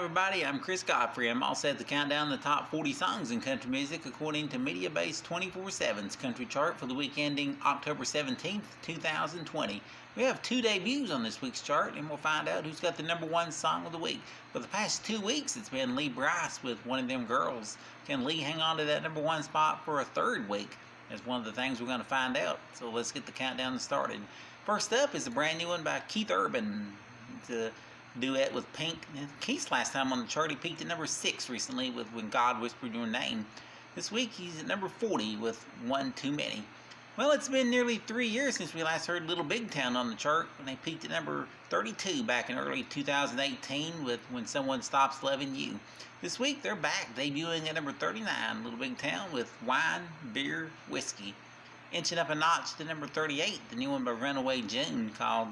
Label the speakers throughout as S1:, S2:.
S1: everybody, I'm Chris Godfrey. I'm all set to count down the top 40 songs in country music according to MediaBase 24/7's country chart for the week ending October 17th, 2020. We have two debuts on this week's chart, and we'll find out who's got the number one song of the week. For the past 2 weeks, it's been Lee Brice with One of Them Girls. Can Lee hang on to that number one spot for a third week? That's one of the things we're going to find out. So let's get the countdown started. First up is a brand new one by Keith Urban. It's a duet with Pink. Keith's last time on the chart, he peaked at number 6 recently with When God Whispered Your Name. This week he's at number 40 with One Too Many. Well, it's been nearly 3 years since we last heard Little Big Town on the chart, when they peaked at number 32 back in early 2018 with When Someone Stops Loving You. This week they're back, debuting at number 39, Little Big Town, with Wine, Beer, Whiskey. Inching up a notch to number 38, the new one by Runaway June called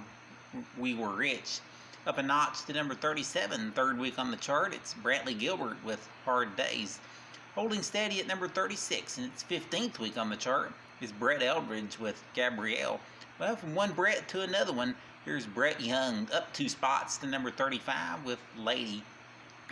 S1: We Were Rich. Up a notch to number 37, third week on the chart, it's Brantley Gilbert with Hard Days. Holding steady at number 36 in its 15th week on the chart is Brett Eldridge with Gabrielle. Well, from one Brett to another one, here's Brett Young, up 2 spots to number 35 with Lady.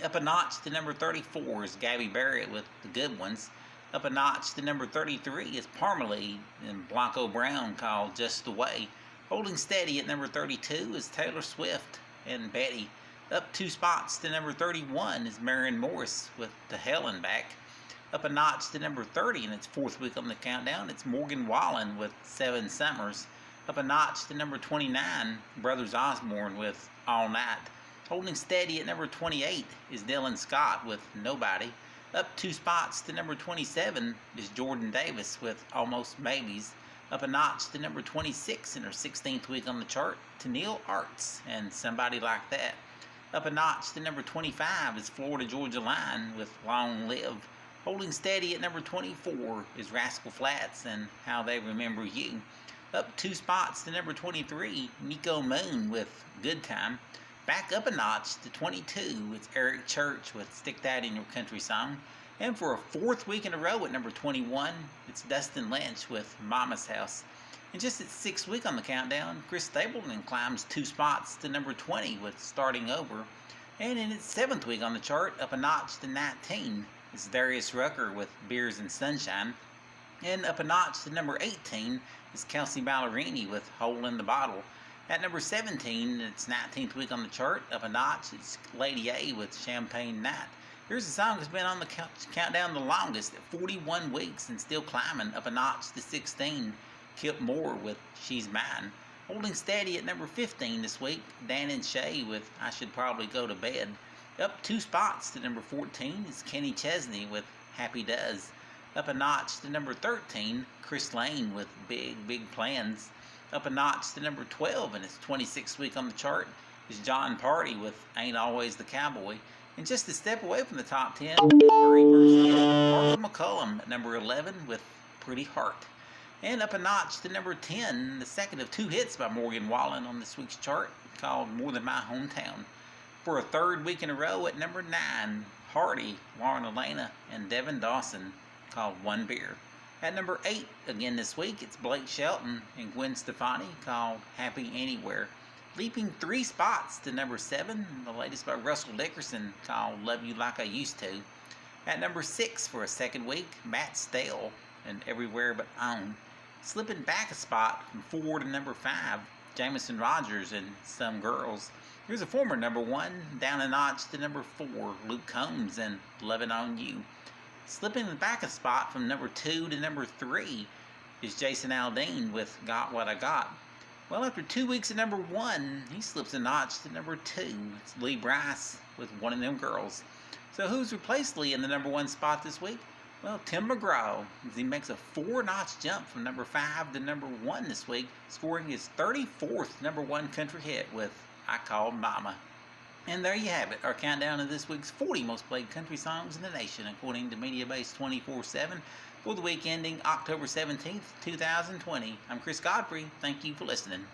S1: Up a notch to number 34 is Gabby Barrett with The Good Ones. Up a notch to number 33 is Parmalee and Blanco Brown called Just the Way. Holding steady at number 32 is Taylor Swift and Betty. Up 2 spots to number 31 is Maren Morris with To Hell and Back. Up a notch to number 30 in its 4th week on the countdown, it's Morgan Wallen with 7 Summers. Up a notch to number 29, Brothers Osborne with All Night. Holding steady at number 28 is Dylan Scott with Nobody. Up 2 spots to number 27 is Jordan Davis with Almost Babies. Up a notch to number 26 in her 16th week on the chart, Tennille Arts and Somebody Like That. Up a notch to number 25 is Florida Georgia Line with Long Live. Holding steady at number 24 is Rascal Flatts and How They Remember You. Up 2 spots to number 23, Nico Moon with Good Time. Back up a notch to 22, it's Eric Church with Stick That in Your Country Song. And for a 4th week in a row at number 21, it's Dustin Lynch with Mama's House. And just its 6th week on the countdown, Chris Stapleton climbs 2 spots to number 20 with Starting Over. And in its 7th week on the chart, up a notch to 19, it's Darius Rucker with Beers and Sunshine. And up a notch to number 18 is Kelsey Ballerini with Hole in the Bottle. At number 17, in its 19th week on the chart, up a notch, it's Lady A with Champagne Night. Here's a song that's been on the countdown the longest, at 41 weeks and still climbing up a notch to 16. Kip Moore with She's Mine. Holding steady at number 15 this week, Dan and Shay with I Should Probably Go to Bed. Up 2 spots to number 14 is Kenny Chesney with Happy Does. Up a notch to number 13, Chris Lane with Big, Big Plans. Up a notch to number 12 in its 26th week on the chart is John Party with Ain't Always the Cowboy. And just a step away from the top 10, Martha McCullum at number 11 with Pretty Heart. And up a notch to number 10, the second of 2 hits by Morgan Wallen on this week's chart, called More Than My Hometown. For a 3rd week in a row at number 9, Hardy, Lauren Elena, and Devin Dawson, called One Beer. At number 8, again this week, it's Blake Shelton and Gwen Stefani, called Happy Anywhere. Leaping 3 spots to number 7, the latest by Russell Dickerson, called Love You Like I Used To. At number 6 for a 2nd week, Matt Stale and Everywhere But On. Slipping back a spot from 4 to number 5, Jameson Rogers and Some Girls. Here's a former number 1, down a notch to number 4, Luke Combs and Lovin' On You. Slipping back a spot from number 2 to number 3 is Jason Aldean with Got What I Got. Well, after 2 weeks at number 1, he slips a notch to number 2. It's Lee Brice with One of Them Girls. So who's replaced Lee in the number 1 spot this week? Well, Tim McGraw, as he makes a 4-notch jump from number 5 to number 1 this week, scoring his 34th number 1 country hit with I Called Mama. And there you have it, our countdown of this week's 40 most played country songs in the nation, according to MediaBase 24/7, for the week ending October 17th, 2020. I'm Chris Godfrey. Thank you for listening.